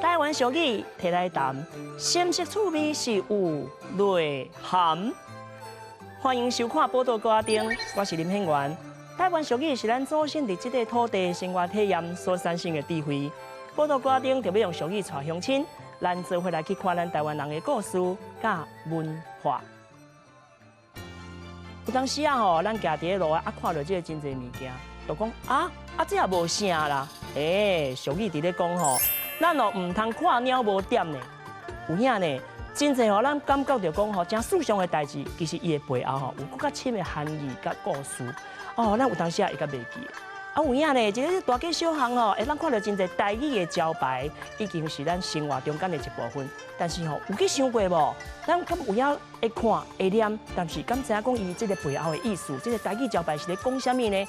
台湾俗语摕来谈，深色趣味是有内涵。欢迎收看《报道歌丁》，我是林显元。台湾俗语是咱祖先伫这个土地生活体验所产生的智慧。报道歌丁就要用俗语带乡亲，咱做伙来去看咱台湾人的故事甲文化。有当时啊咱行伫路看到这个真侪物件，就讲这也无啥啦。俗语伫咧讲咱唔通看鸟无点呢。有影呢，真侪咱感觉着讲真世上的代志，其实伊的背后有更较深的含义甲故事。咱有当时会甲袂记。有影呢，一个大街小巷会咱看到真侪台语的招牌，已经是咱生活中间的一部分。但是有去想过无？咱敢有影会看会念，但是敢知影讲伊这个背后的意思？这个台语招牌是咧讲啥物呢？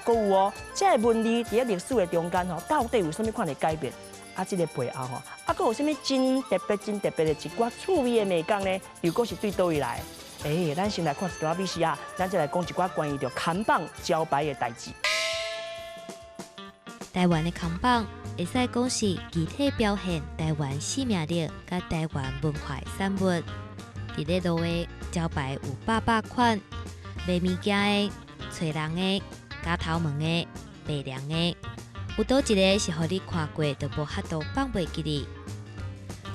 搁有这个文字伫咧历史的中间到底有啥物款的改变？这个背后搁有啥物真特别的一寡趣味的美感呢？又搁是对倒位来？咱先来看一段美食啊，咱再来讲一寡关于着看板招牌的代志。台湾的看板会使讲是具体表现台湾生命力甲台湾文化产物。伫咧路的招牌有800款，卖物件的、找人的、假头毛的、白凉的，有倒一个是互你看过都无法度放袂记哩。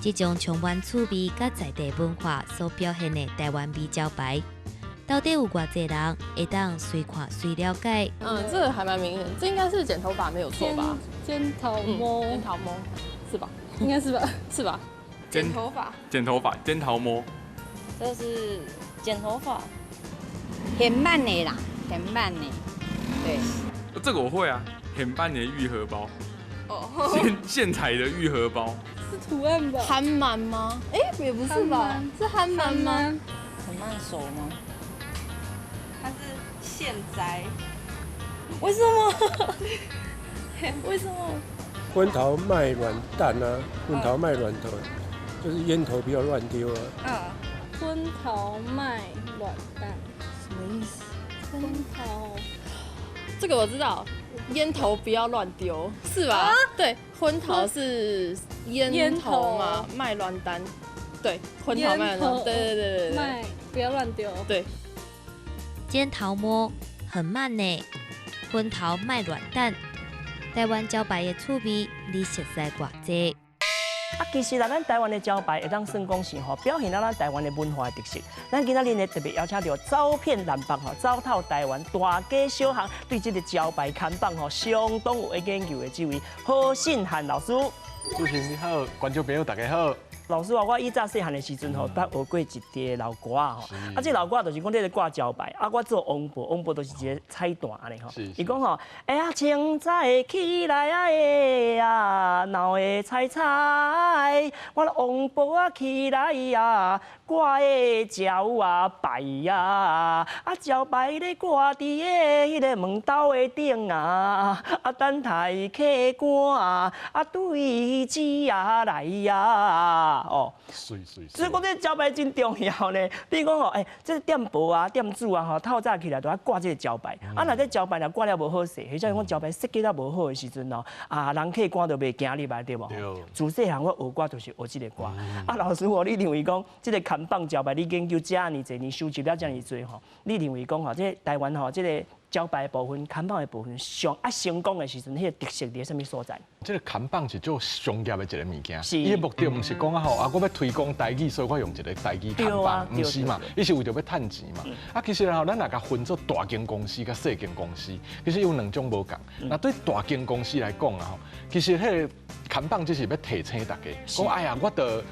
这种充满趣味甲在地文化所表现的台湾味招牌，到底有偌济人会当随看随了解？这个还蛮明显，这应该是剪头发没有错吧？尖头摸，尖头摸是吧？应该是吧？是吧？剪头发，尖头摸。这是剪头发，很慢的啦，很慢的，对。这个我会啊，很慢的玉荷包。现采的玉荷包。是图案吧？憨蛮吗？也不是吧？是憨蛮吗？很慢熟吗？它是现摘。为什么？为什么？昏桃卖软蛋啊，昏桃卖软头，就是烟头不要乱丢啊。昏桃卖软蛋，什么意思？昏桃，这个我知道，烟头不要乱丢，是吧？对，昏桃是烟头嘛，卖软蛋。对，昏桃卖软蛋，对。卖不要乱丢。对。尖头摸很慢呢，昏桃卖软蛋。台湾招牌的趣味，你熟悉偌济？其实咱台湾的招牌会当算讲是表现咱台湾的文化的特色。咱今仔日呢特别邀请到走遍南北走透台湾大街小巷，对这个招牌看板相当有研究的这位何信涵老师。主持人你好，观众朋友大家好。老师我以前细汉的时阵捌学过一碟老歌这老歌就是讲这个挂招牌我做王婆，王婆就是一个彩蛋安尼伊讲青菜起来闹的菜菜，我王婆起来挂的招牌招牌咧挂伫个迄个门斗的顶等待客官对子来所以讲这招牌真重要呢。比如讲这店铺店主透早起来都要挂这个招牌。若这招牌若挂了无好势，或者讲招牌设计了无好的时阵人客官就袂行入来对无？自细汉我学歌就是学这个歌。老师你认为讲这个看板招牌你研究这么侪年，收集了这么多你认为讲这台湾这个招牌的部分、看板的部分上成功的时阵，迄个特色伫什么所在？这个看板是做商业的一个物件，伊的目的唔是讲我要推广台语，所以我用一个台语看板，唔是嘛？伊是为着要趁钱嘛。其实咱若甲分做大间公司甲小间公司，其实有两种无共。那对大间公司来讲其实迄个看板只是要提醒大家，讲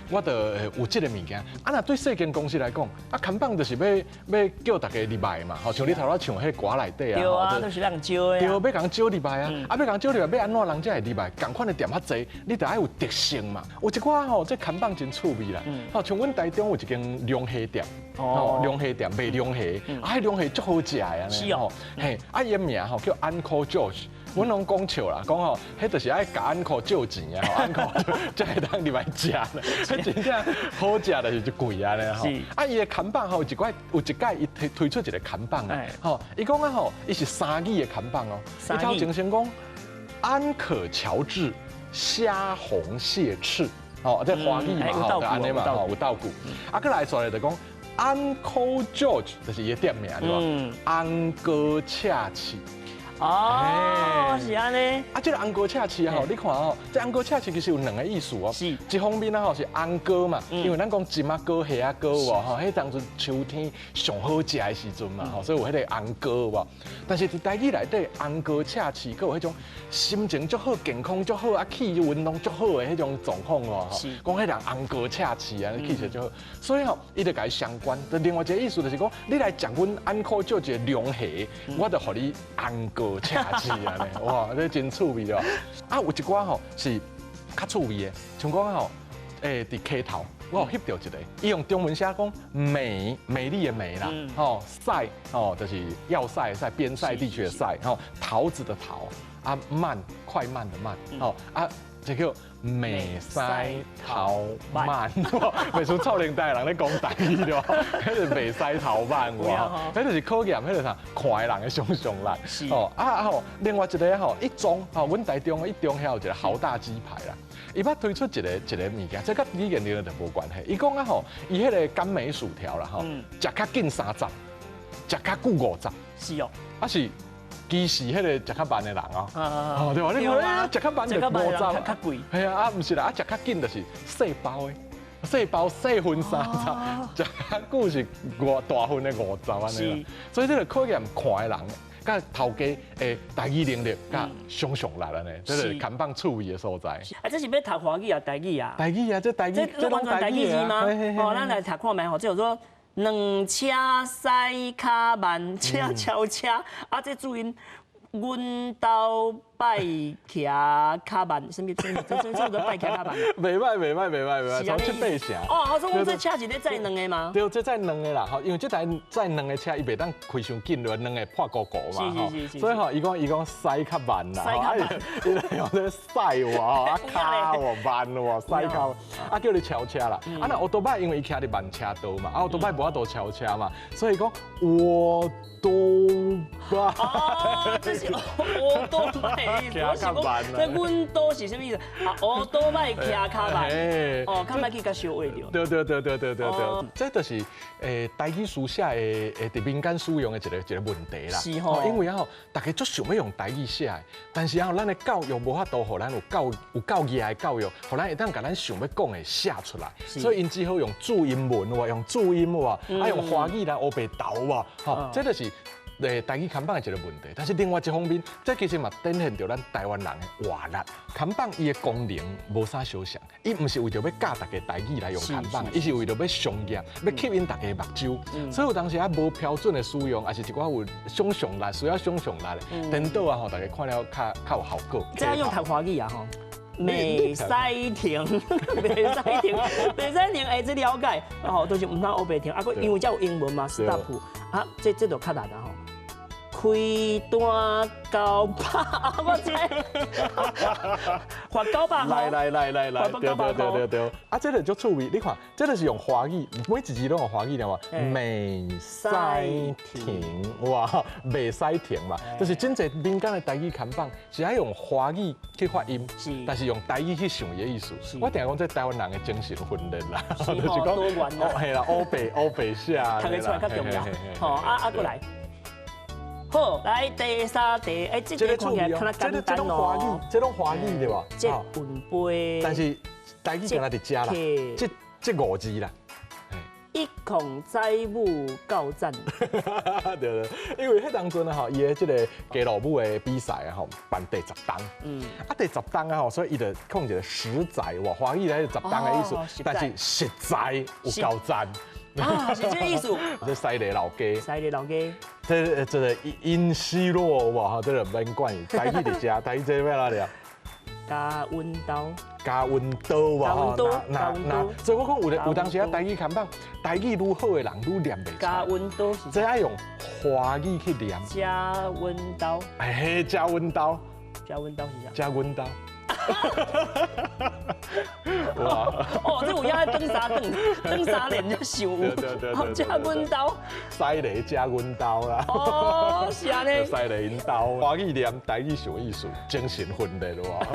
我有这个物件。那对小间公司来讲，看板就是要叫大家入来嘛。像你头仔唱迄歌内底都是让招的。对，要甲人招入来要甲人招入来，要安怎人才会入来？同款的店较济，你得爱有特性嘛。有一寡这看板真趣味啦。像阮台中有一间龙虾店，龙虾店卖龙虾，迄龙虾足好食的是伊的名叫 Uncle George。阮拢讲笑啦，讲迄就是爱甲 Uncle 借钱，Uncle 才会当入来食咧。迄真正好食就是就贵啊咧伊的看板有一届伊推出一个看板伊讲伊是3字的看板伊头前先讲安可乔治虾红蟹翅，哦，这华语嘛，吼，安尼嘛，吼，有豆腐。啊，佮来出来就讲 Uncle George， 就是伊店名对吧？安哥恰奇。哦，是安尼。啊，这个安哥恰奇吼，你看哦，这安哥恰奇其实有两个意思哦。是。一方面啊吼是安哥嘛，因为咱讲金仔哥、虾仔哥喎，吼，迄当阵秋天上好食的时阵嘛，吼，所以有迄个安哥喎。但是伫台语内底，安哥恰奇，佮有迄种心情足好、健康足好、啊气运动足好的迄种状况哦。是。讲迄人安哥恰奇啊，气势足好。所以吼，伊就甲伊相关。另外一个意思就是讲，你来食阮安哥就一个龙虾，我就互你安哥。恰奇啊呢，哇，这真趣味哦！啊，有一寡吼是较趣味的，像讲吼，伫溪头，我有翕到一个，伊用中文写讲美丽的美啦，吼塞哦，就是要塞塞边塞地区的塞，吼桃子的桃，啊慢快慢的慢，哦啊。这叫美西桃慢，袂输臭龄代人咧讲台语对吧？迄是美西桃慢哇，迄就是考验，迄就是啥看的人的想象力。哦啊吼，另外一个吼一中吼，阮台中一中遐有一个豪大鸡排啦，伊捌推出一个物件，这甲李健玲就无关系。伊讲啊吼，伊迄个甘梅薯条啦吼，食较紧30，食较久50。是哦，啊是。其实迄个食较慢的人哦，对吧？你看，食较慢就50，较贵。系啊，啊，唔是啦，啊，食较紧就是细包的，细包4分30，食较久是大份的50安尼啦。所以这个考验看的人，甲头家诶台语能力，甲想象力安尼，这是看棒趣味的所在。啊，这是要读华语啊，台语啊？台语啊，这台语，这完全台语吗？哦，咱来读看觅吼，这叫做。两车驶较慢，车超车，啊，这注音，阮兜摆骑较慢，什么？这叫做摆骑较慢。袂歹，从7倍成。哦，所以我这车是咧载两个吗？对，这载两个啦，吼，因为这台载两个车，伊袂当开伤紧，就两个破高嘛，吼。所以吼，伊讲驶较慢啦，伊来用这驶哇，啊卡喎慢喎，驶较，啊叫你超车啦。啊那奥多拜因为伊骑伫慢车道嘛，啊奥多拜无法度超车嘛，所以讲我多拜。哦，这是我多拜。我是讲，这阮都是什么意思？啊，我都摆骑较慢，哦，较慢去甲烧坏掉。对，这就是台语书写的伫民间使用的一个问题啦。是吼，因为啊吼，大家足想要用台语写的，但是啊，咱的教育无法度，互咱有教义的教育，互咱会当甲咱想要讲的写出来。所以因只好用注音文哇，用注音哇，啊用华语来黑白投哇，吼，这就是。台语看板的一个问题，但是另外一方面，这其实嘛展现着咱台湾人的活力。看板伊的功能无啥相像，伊唔是为着要教大家台语来用看板，伊是为着要商业，要吸引大家目睭。所以有当时啊无标准的使用，还是一寡有想象力，需要想象力的，颠倒啊吼，大家看了较有效果。这样用读华语啊吼。袂使停，袂使停，哎，这了解，吼，都是唔通黑白停，啊，佮因为才有英文嘛 ，stop， 啊，这就较难啊吼。开单交拍，我知，罚900块。来，啊，这个足趣味，你看，这个是用华语，每一字都用华语的嘛，袂使停，哇，袂使停嘛，就是真侪民间的台语看板是爱用华语去发音，但是用台语去想伊的意思。我定讲这台湾人的精神分裂啦，就是讲多元啦，系啦，欧北下，读得出来较重要。好，过来。好，来第三题，哎，这个看起来看得简单哦。这种华语对吧？这文杯。但是台语敢若伫遮啦，这5字啦。一孔载舞到站。对，因为迄当阵啊吼，伊的这个街路舞的比赛啊吼，办第10档。啊第10档啊吼，所以伊就控制实在哇，华语来10档的意思，但是实在有够赞。啊，是这个意思。这西丽老街。西丽老街。这个因西洛哇，这个免管伊，台语伫遮，台语这要哪里啊？加温刀。加温刀哇！那，所以我讲有当时啊，台语看板，台语愈好的人愈念袂出。加温刀是。这爱用华语去念。加温刀。哎，加温刀。加温刀是啥？加温刀。哦，这有影登三连就想有，哦，加阮兜，西雷加阮兜啦。哦，是安尼。西雷因兜，华语念台语上艺术，精神分裂哇。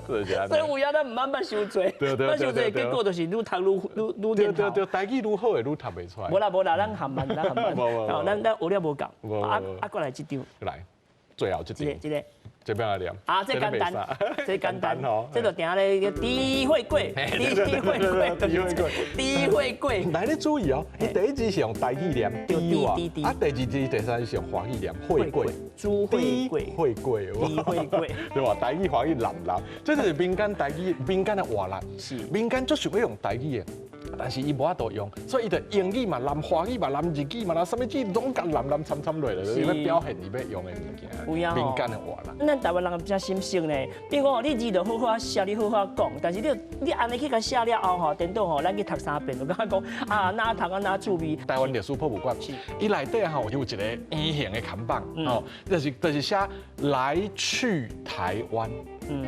所以有影咱唔慢慢伤多，咱伤多结果就是愈读愈念头。对，台语愈好会愈读袂出来。无啦，咱含慢，咱学了无够，过来这张。来，最后这张。这边来念。啊，这简单，这简单哦，这就定咧个低会贵，低会贵。来，你注意哦，伊第一字是用台语念低哇，啊，第二字、第三字是用华语念会贵，猪会贵，会贵，低会贵，对吧？台语、华语南，这就是民间台语、民间的话啦。是，民间就想要用台语的。但是伊无法度用，所以伊就英语嘛、南华语嘛、南日语嘛、什么字拢甲掺落来，就是要表现伊要用的物件，民间的话啦。咱台湾人比较心性呢，比如讲你字就好好写，你好好讲，但是你安尼去甲写了后吼，颠倒吼，咱去读3遍，就感觉讲啊哪读啊哪趣味。台湾历史博物馆，伊内底吼有一个圆形的看板，哦，就是写来去台湾。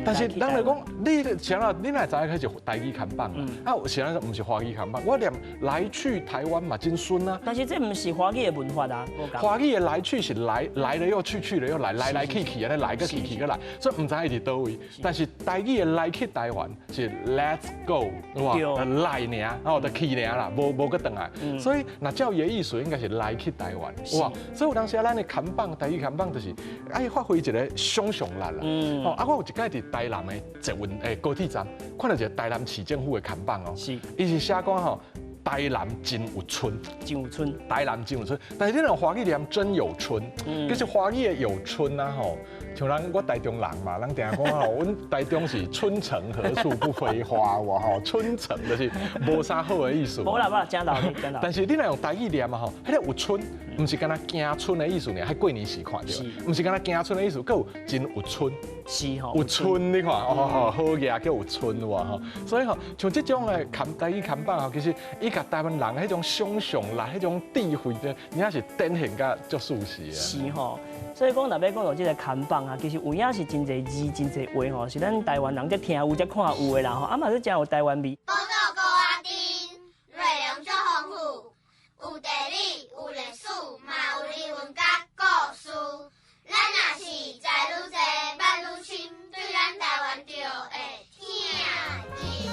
但是人来讲，你想啦，你哪知影迄是台语看板啊？啊，想啦，唔是华语看板。我念来去台湾嘛，真顺啊。但是这唔是华语的文化啊。华语的来去是来了又去，去了又来，来去去安尼来个去去个来，所以唔知伊伫倒位。但是台语的来去台湾是 Let's go， 哇，来尔，哦，就去尔啦，无个转来。所以那教育的意思应该是来去台湾，哇！所以有当时咱的看板，台语看板就是爱发挥一个想象力啦。哦，啊，我有一届伫台南的捷运高铁站，看到一个台南市政府的看板哦，伊是写讲吼。台南真有春，台南真有春，但是你用华语念真有春，其实华语的有春啊吼，像我台中人嘛，人定讲吼，阮台中是春城何处不飞花哇吼，春城就是无啥好的意思。无啦，真老理。但是你若用台语念嘛吼，迄个有春，唔是干那惊春的意思呢，还过年时看到，唔是干那惊春的意思，佮有真有春。是吼，有春你看，哦好嘢叫有春哇吼，所以吼像这种的台语看板吼，其实伊甲台湾人迄种想象力、迄种智慧的，你也是展现甲足舒适的。是吼，所以讲若要讲到这个看板啊，其实有影是真侪字、真侪话吼，是咱台湾人在听有、在看有的啦吼，啊嘛是真有台湾味。宝岛高阿丁，内容足丰富，有地理、有历史，嘛有人文甲故事。咱若是知愈多，捌愈深，对咱台湾就会听进去。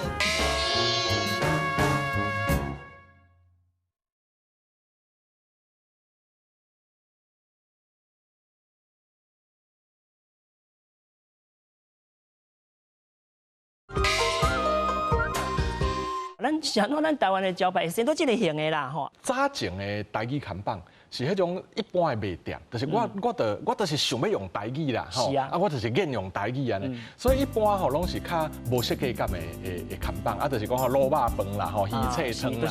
咱想到咱台湾的招牌，先都这个型的啦吼。早前的台语看板是迄种一般的卖店，就是我就是想要用台语啦，吼，啊我就是愿用台语安尼，所以一般吼拢是较无设计感的看板，啊就是讲吼卤肉饭啦，吼鱼菜汤啦，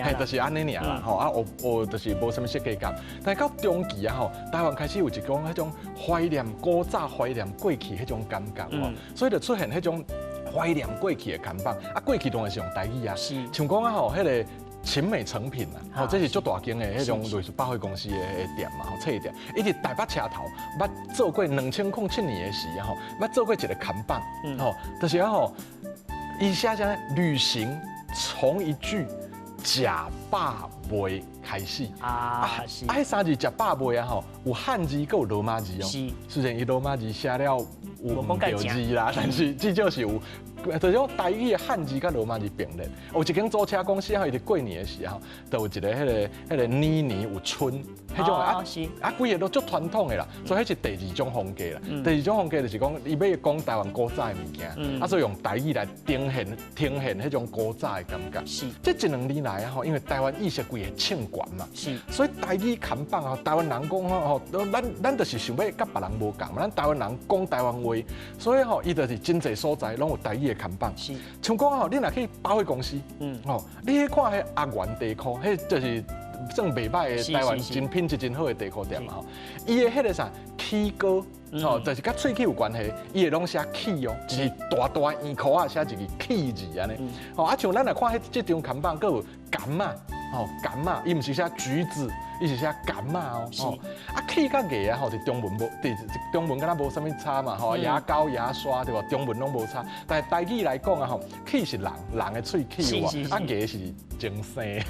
嘿，就是安尼尔啦，吼啊就是无什么设计感。但是到中期啊吼，台湾开始有一种迄种怀念古早、怀念过去迄种感觉吼，所以就出现迄种怀念过去的看板，啊过去当然是用台语啊，像讲啊吼，迄个。秦美成品啊，吼，这是足大间的迄种类似百货公司的店嘛，吼，册店，伊伫台北车头，捌做过2007年的时吼，捌做过一个看板，吼，就是吼，伊写啥旅行从一句假霸味开始啊，迄3字假霸味啊吼，有汉字，佮有罗马字哦，虽然伊罗马字写了有唔对字啦，但是至少是有。就是讲台语的汉字甲罗马字并列，有一间租车公司吼，伊伫过年的时候，就有一个迄个年有春，迄种规个都足传统的啦，所以迄是第二种风格啦。第二种风格就是讲，伊要讲台湾古早的物件，啊，所以用台语来呈现迄种古早的感觉。是，这1、2年来啊吼，因为台湾意识规个唱悬嘛，是，所以台语看板啊，台湾人讲吼，咱就是想要甲别人无共嘛，咱台湾人讲台湾话，所以吼，伊就是真侪所在拢有台语的看板，是，像讲吼，你若去百货公司，吼，你去看迄阿元地库，迄就是算袂歹的台湾真品质真好的地库店嘛吼，伊的迄个啥起膏，吼，就是甲喙齿有关系，伊会拢写起哦，就是大圆箍啊写一个起字安尼，吼，啊像咱来看这张看板，佮有柑啊，吼柑啊，伊毋是写橘子，伊是写柑啊哦，吼，啊气甲艺啊吼，伫中文无，中文敢若无啥物差嘛吼，牙膏、牙刷对吧？中文拢无差，但是台语来讲啊吼，气是人的喙气有啊，艺是精生，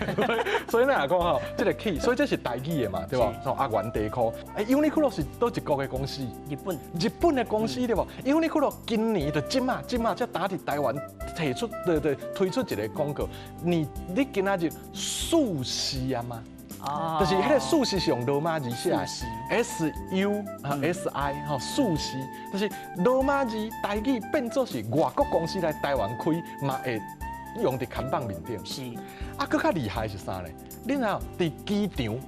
所以咱讲吼，这个气，所以这是台语的嘛，对吧？从阿元地库，Uniqlo 是倒一国的公司，日本的公司对不 ？Uniqlo 今年的今嘛才打伫台湾推出一个广告，你今仔日素食啊嘛？就是迄个素食是用罗马字写的 ，SUSI 吼素食，就是罗马字台语变做是外国公司来台湾开嘛会用伫看板面顶。是，啊，更较厉害是啥咧？恁啊，伫机场，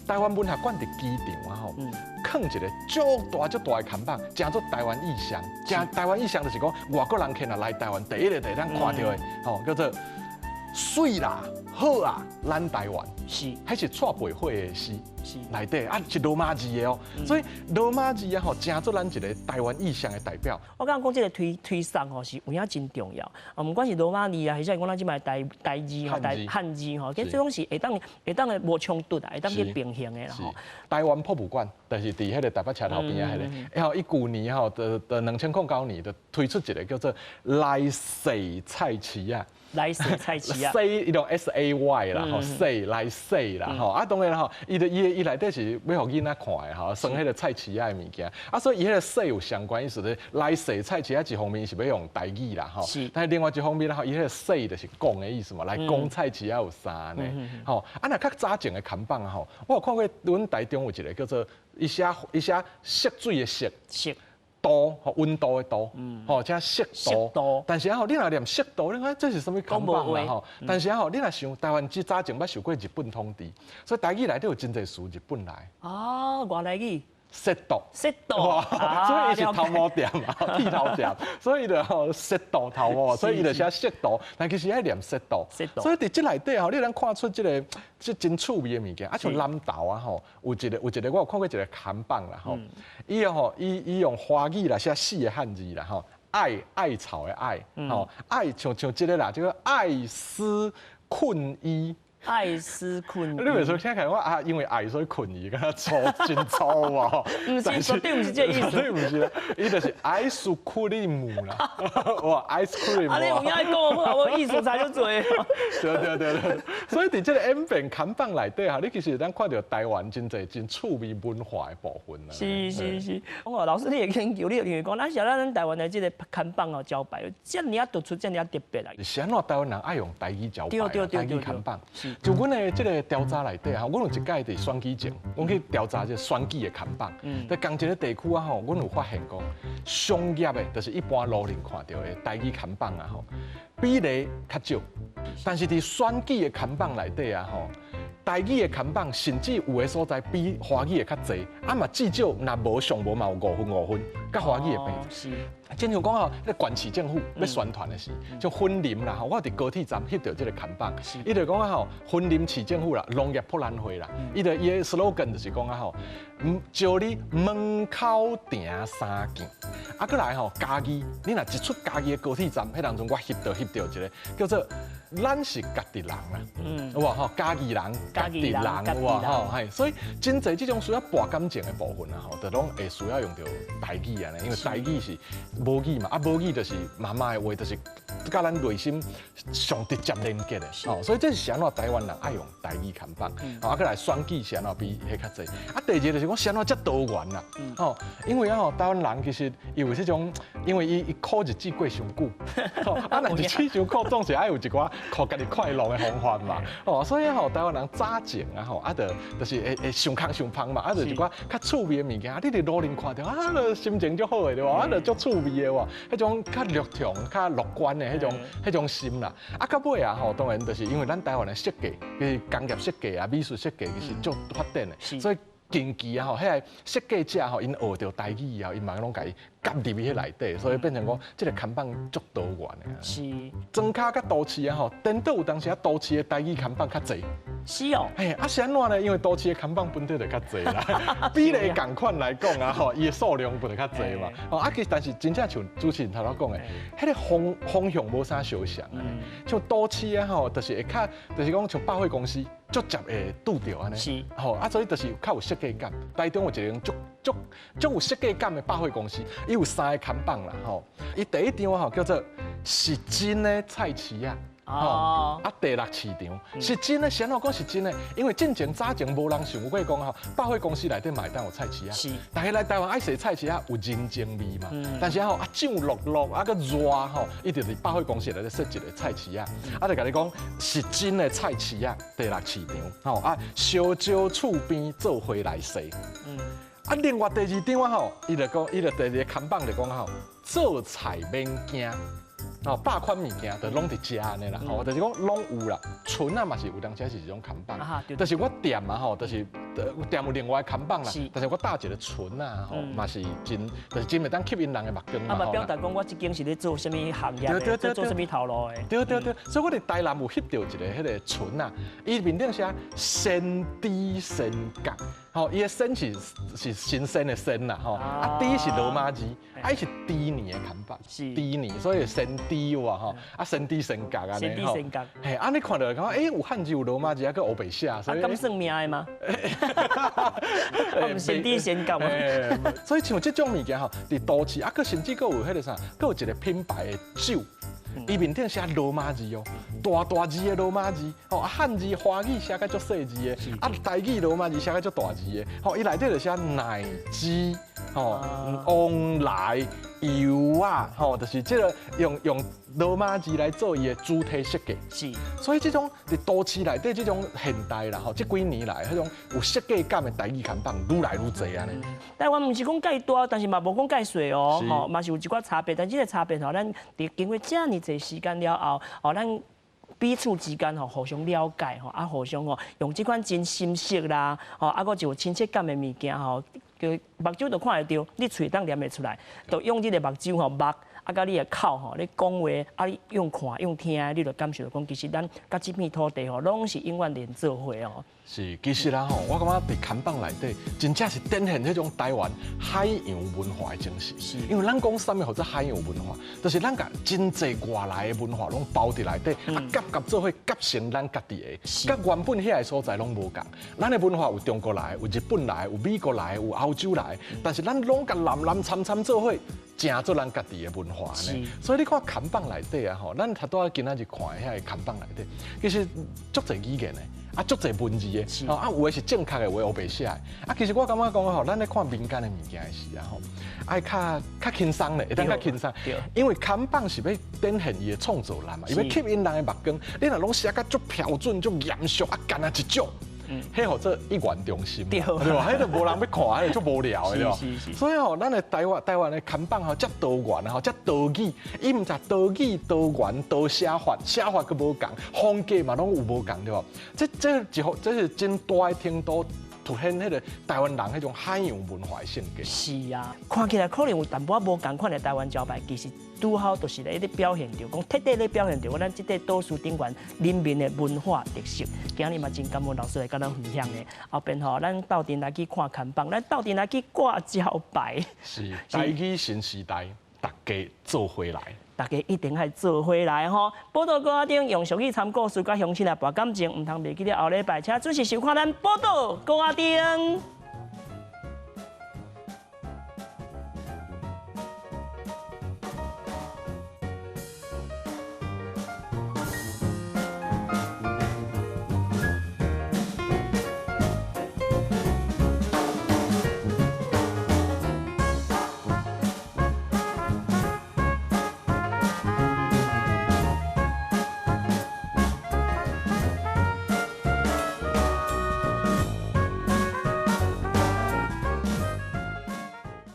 台湾文学馆伫机场啊吼，放一个足大的看板，叫做台湾意象。台湾意象就是讲外国人客人来台湾第一个咱看到的，吼叫做水啦。好啊，咱台湾是还是蔡培慧的诗内底啊，是罗马字的哦，所以罗马字啊吼，成做咱一个台湾意象的代表。我感觉讲这个推送吼是有影真重要，不管是罗马字啊，还是讲咱即摆台字吼、汉字吼，其实这种是会当的无冲突啊，会当去平衡的啦吼。台湾博物馆，就是伫迄个台北车头边啊，迄个，然后伊旧年吼的2009年就推出一个叫做来世菜市啊。来世菜市啊，西伊种 SAY 啦，吼西来西啦，吼啊当然啦吼，伊内底是要互囡仔看的吼，算迄个菜市仔的物件，啊所以伊迄个西有相关意思咧，来世菜市仔一方面是要用台语啦吼，但是另外一方面啦吼，伊迄个西就是讲的意思嘛，来讲菜市仔有啥呢？吼啊那较早前的看板啊吼，我有看过阮台中有一个叫做伊写色水的色。度和温度的度，吼，加色度，但是啊，你若念色度，你看这是什么看板嘛吼？但是啊，你若想台湾之早前捌受过日本统治，所以台语内底有真侪词日本来。哦，外来语。色度，所以伊是头毛店嘛，剃头店，所以就吼色度头毛，所以伊就写色度，但其实爱念色度。所以伫这内底吼，你能看出这个真趣味的物件，啊像南投啊吼，有一个我有看过一个看板啦吼，伊用华语来写4个汉字啦吼，艾草的艾，吼艾像这个啦，这个艾丝困衣。爱思困衣，你袂说听起来我啊，因为爱所以困衣，跟他粗真粗哦。唔是，绝对唔是这意思。绝对唔是啦，伊就是 ice cream 啦，哇 ice cream。啊，你有影讲我意思才就对。对，所以伫这个 M 片看板内底哈，你其实咱看到台湾真侪真趣味文化的部分啦。是。哦，老师你也研究，你也讲，咱咱台湾的这个看板哦招牌，这么突出，这么特别啦。是安怎台湾人爱用台语招牌、台语看板？就阮的这个调查内底哈，阮有一届伫选举前，阮去调查这选举的看板。在同一个地区啊吼，阮有发现讲，商业的，就是一般路人看到的台语看板啊吼，比例较少。但是伫选举的看板内底啊吼，台语的看板甚至有的所在比华语的较侪，啊嘛至少若无上无嘛有5分，甲华语的平。是。正像讲吼，那县市政府要宣传的是，像婚林啦，我伫高铁站翕到这个看板，伊就讲啊吼，婚林市政府啦，农业博览会啦，伊的 slogan 就是讲啊吼，招你门口订3件，啊，过来吼嘉义，你若一出嘉义的高铁站，迄当中我翕到一个叫做咱是家己人啦，哇吼，嘉义人，家己人，哇吼，嘿，所以真侪这种需要博感情的部分啊吼，就拢会需要用到台语啊，因为台语是。母语嘛，啊母语就是妈妈的话，就是甲咱内心上直接连接的，哦，所以这是啥喏台湾人爱用台语看板，啊，过来选举啥喏比迄较济，啊，第二就是讲啥喏遮多元啦，哦，因为啊吼台湾人其实有这种，因为伊苦日子过上久，啊，若日子伤苦，总是爱有一寡靠家己快乐的方法嘛，哦，所以吼台湾人早前啊吼，啊就是会上空上芳嘛，啊，就一寡较趣味的物件，啊，你伫路人看到啊，心情足好的对吧？啊，就足趣味的哇，迄种较乐天、较乐观的迄种心啦。啊，到尾啊吼，当然就是因为咱台湾的设计，就是工业设计啊、美术设计，其实足发展的，所以近期啊吼，迄个设计者吼，因学着台语以后，因嘛拢家夹入去迄内底，所以变成讲这个看板足多元的。是。庄脚甲都市啊吼，颠倒有当时啊都市的台语看板较侪。是哦。嘿，啊是安怎呢？因为都市的看板本地就较侪啦，比例共款来讲啊吼，伊的数量本就较侪嘛。哦，啊其实但是真正像主持人头讲的，迄个方向无啥相像啊。像都市啊吼，就是会较，就是讲像百货公司。足接会拄着安尼，是，吼啊，所以就是较有设计感。台中有一个足有设计感的百货公司，伊有3个看板啦，吼。伊第一张吼叫做是真的菜市啊，吼，啊第6市场是真的，先话讲是真的，因为早前无人想过讲吼，百货公司内底买单有菜市啊，是，大家来台湾爱食菜市啊有人情味嘛，但是吼啊涨落啊个热吼，伊就是百货公司内底设一个菜市啊，啊就甲你讲是真的菜市啊，第6市场，吼啊烧椒厝边做伙来食，啊另外第2张啊吼，伊就讲伊就第2个看板就讲吼，做菜免惊。哦，百款物件就拢伫食安尼啦，吼，就是讲拢有啦。纯啊嘛是有当时是一种看板，但是我店嘛吼，就是店有另外看板啦，但是我搭一个纯啊，吼，嘛是真，就是真会当吸引人的目光嘛。啊嘛表达讲我即间是咧做什么行业的，做什么头路的。对，所以我伫台南有翕到一个迄个纯啊，伊面顶写鲜滴鲜角。吼，伊的鲜是新鲜的鲜啦，吼，啊滴是罗马字，啊伊是猪年的看板，是猪年，所以鲜滴哇吼，啊鲜滴鲜角啊，鲜滴鲜角，嘿，啊你看到讲，有汉字有罗马字，啊个黑白写，所以咁算命的吗？啊，鲜滴鲜角嘛。所以像这种物件吼，伫都市啊，佮甚至佮有迄个啥，佮有一个品牌的酒。伊面顶写罗马字哦，大字的罗马字，吼啊汉字华语写甲足细字的，啊台语罗马字写甲足大字的，吼伊内底就写奶汁，吼往来油啊，吼就是这个用罗马字来做伊的主体设计。是，所以这种伫都市内底这种现代啦，吼这几年来迄种有设计感的台语看板愈来愈侪安尼。台湾毋是讲介大，但是嘛无讲介细哦，吼嘛是有一寡差别，但这个差别吼，咱经过这么侪时间了后，吼咱彼此之间吼互相了解吼，啊互相吼用这款真心色啦，吼啊个就有亲切感的物件吼，叫目睭就看会到，你喙当念会出来，就用这个目睭吼目。啊，甲你的口吼，你讲话啊，你用看用听，你就感受到讲，其实咱甲这片土地吼，拢是永远连做伙哦。是，其实啦吼，我感觉伫看板内底，真正是展现迄种台湾海洋文化的精神。是，因为咱讲啥物叫做海洋文化，就是咱甲真济外来的文化拢包伫内底，啊夹做伙夹成咱家己的，甲原本遐个所在拢无共。咱的文化有中国来，有日本来，有美国来，有欧洲来，但是咱拢甲蓝参做伙。正做咱家己的文化呢，所以你看看板内底啊吼，咱头拄仔今仔日看的遐个看板内底，其实足侪语言的，啊足侪文字的，啊有的是正确的，有的黑白写的，啊其实我感觉讲吼，咱咧看民间的物件的时啊吼，爱较轻松咧，会当较轻松，因为看板是要展现伊的创造力嘛，伊要吸引人的目光，你若拢写甲足标准、足严肃啊，干啊一种。迄号做一语中心，对吧？迄个无人要看，迄个足无聊的，对吧？所以吼，咱的台湾的看板吼，遮多元吼，遮多语，伊毋知多语、多元、多写法，写法佫无共，风格嘛拢有无共，对吧？这是真大的程度凸显迄个台湾人迄种海洋文化的性格。是啊，看起来可能有淡薄仔无共款的台湾招牌，其实拄好就是咧表现着，讲彻底咧表现着我咱即个都市顶端人民的文化特色。今日嘛真感恩老师来甲咱分享的，后边吼咱斗阵来去看看板，咱斗阵来去挂招牌。是，台语新时代，大家做伙来。大家一定要做回来吼！报道高仔町用俗语参故事甲乡亲来博感情，唔通袂记得后礼拜，请准时收看咱报道高仔町。